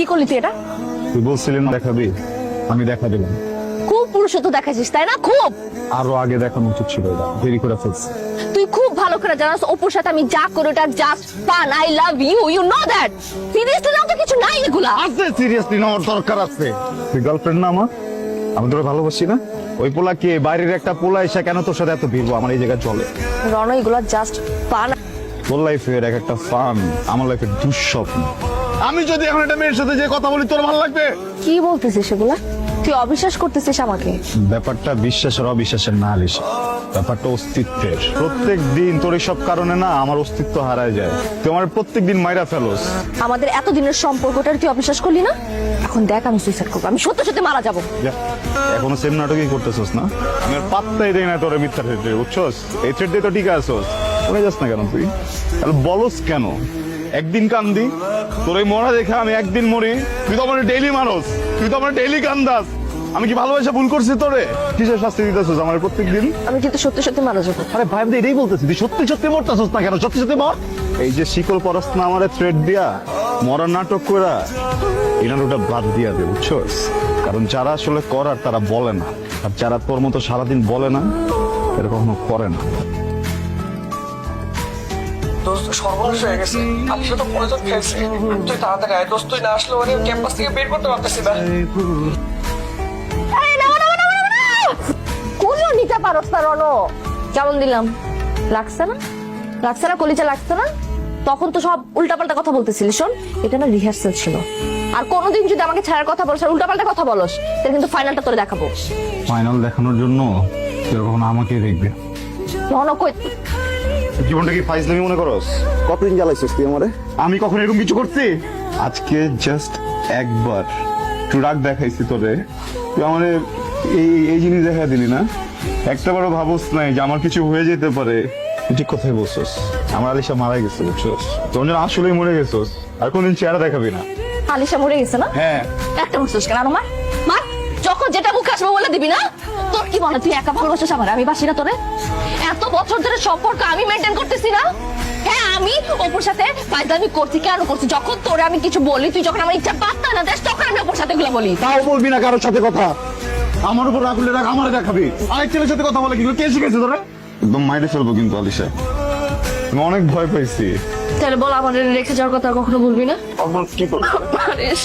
কি করলি তুই এটা? তুই বলছিলেন দেখাবি, আমি দেখা দিলাম। খুব পুরুষত্ব দেখাচ্ছিস তাই না? খুব। আরো আগে দেখানো উচিত ছিল, এটা দেরি করে ফেলছি। তুই খুব ভালো করে জানাস অপুর সাথে আমি যা করি ওটা just fun. I love you, you know that. Seriously now তো কিছু নাই এগুলা। আছে সিরিয়াসলি নেওয়ার দরকার আছে। তুই গার্লফ্রেন্ড না আমার, আমি তোরা ভালোবাসি না। ওই পোলা কে, বাইরের একটা পোলা এসে কেন তোর সাথে এত ভিড়বো আমার এই জায়গায় চলে? রণ, এগুলা জাস্ট ফান। তোর লাইফের এক একটা ফান, আমার লাইফের দুঃস্বপ্ন। আমি যদি এখন একটা মেয়ের সাথে যে কথা বলি তোর ভালো লাগবে? কি বলতেছিস এগুলা? তুই অবিশ্বাস করতেছিস আমাকে? ব্যাপারটা বিশ্বাসের অবিশ্বাসের না আলিশা, ব্যাপারটা অস্তিত্বের। প্রত্যেক দিন তোর এইসব কারণে না আমার অস্তিত্ব হারায় যায়। তুই আমার প্রত্যেক দিন মাইরা ফেলোস। আমাদের এতদিনের সম্পর্কটার তুই অবিশ্বাস করলি না? এখন দেখ আমি সুইসাইড করবো, আমি সত্যি সত্যি মারা যাবো। যা, এখনো সেম নাটকই করতেছস না? আমি আর পাত্তাই দেই না তোর মিথ্যা থ্রেড, বুঝছস? এই থ্রেড দিয়ে তো ঠিক আছস, শুনে যাস না কেন তুই? তাহলে বলস কেন? একদিন কান্দি তোর এই মরা দেখে আমি একদিন মরি, তুই তো আমার ডেইলি মারস, তুই তো আমার ডেইলি কান্দাস। আমি কি ভালোবাসা ভুল করছি তোরে? কিসের শাস্তি দিতেছস আমার প্রত্যেকদিন? আমি কিন্তু সত্যি সত্যি মারা যাবো। আরে ভাই, আমি তো এটাই বলতেছি, তুই সত্যি সত্যি মরতেছস না কেন? সত্যি সত্যি মর। এই যে শিকল পরস না আমারে থ্রেড দিয়া মরার নাটক কইরা, এই নাটকটা বাদ দিয়া দে, বুঝছস? কারণ যারা আসলে করার তারা বলে না, আর যারা তোর মতো সারাদিন বলে না এরা কখনো করে না। দোস্ত সর্বনাশ হয়ে গেছে, আলিশা তো প্রয়োজন খেয়েছে। তুই তাড়াতাড়ি আয় দোস্ত, তুই না আসলে ওরে ক্যাম্পাস থেকে বের করতে পারতেছি না। কোন নিতে পারস না রণ? কেমন দিলাম? লাগছে না? লাগছে না? কলিজা লাগছে না? তখন তো সব উল্টাপাল্টা কথা বলতেছিলি। শোন, এটা না রিহার্সাল ছিল। আর কোনোদিন যদি আমাকে ছাড়ার কথা বলছ আর উল্টাপাল্টা কথা বলস, তাহলে কিন্তু ফাইনালটা তোরে দেখাবো। ফাইনাল দেখানোর জন্য তুই কখনো আমাকে দেখবে? রণ কই? জীবনটা কি ফাইজলামি মনে করস? কতদিন জ্বালাইছিস তুই আমারে? আমি কখনো এরকম কিছু করছি? আজকে জাস্ট একবার একটু রাগ দেখাইছি তোরে, তুই আমারে এই জিনিস দেখা দিলি না? একটা বারো ভাবস নাই যে আমার কিছু হয়ে যেতে পারে? তুই ঠিক কথাই বলছস, আমার আলিশা মারা গেছে, বুঝছস? তোর জন্য আসলেই মরে গেছস, আর কোনদিন চেহারা দেখাবি না। আলিশা মরে গেছে না? হ্যাঁ। একটা বলছিস কেন? মার মার, যখন যেটা মুখে আসবে বলে দিবি না? তোর কি মনে হয় তুই একা ভালোবাসিস আমার, আমি বাসি না তোরে? এত বছর ধরে সম্পর্ক আমি মেনটেন করতেছি না? হ্যাঁ, আমি অপুর সাথে ফাইজলামি করছি। কেন করছি? যখন তোরে আমি কিছু বলি, তুই যখন আমার ইচ্ছা পাত্তা না দেস, তখন আমি অপুর সাথে এগুলো বলি। তাও বলবি না কারোর সাথে কথা? আমার উপর রাগ হলে রাগ আমার দেখাবি। আরেক ছেলের সাথে কথা বলে কিন্তু কে শিখেছে তোরা? একদম মাইরে ফেলবো কিন্তু আলিশা, আমি অনেক ভয় পাইছি। তাহলে বল, আমাদের রেখে যাওয়ার কথা আর কখনো বলবি না? আমার কি করবো? পারিস।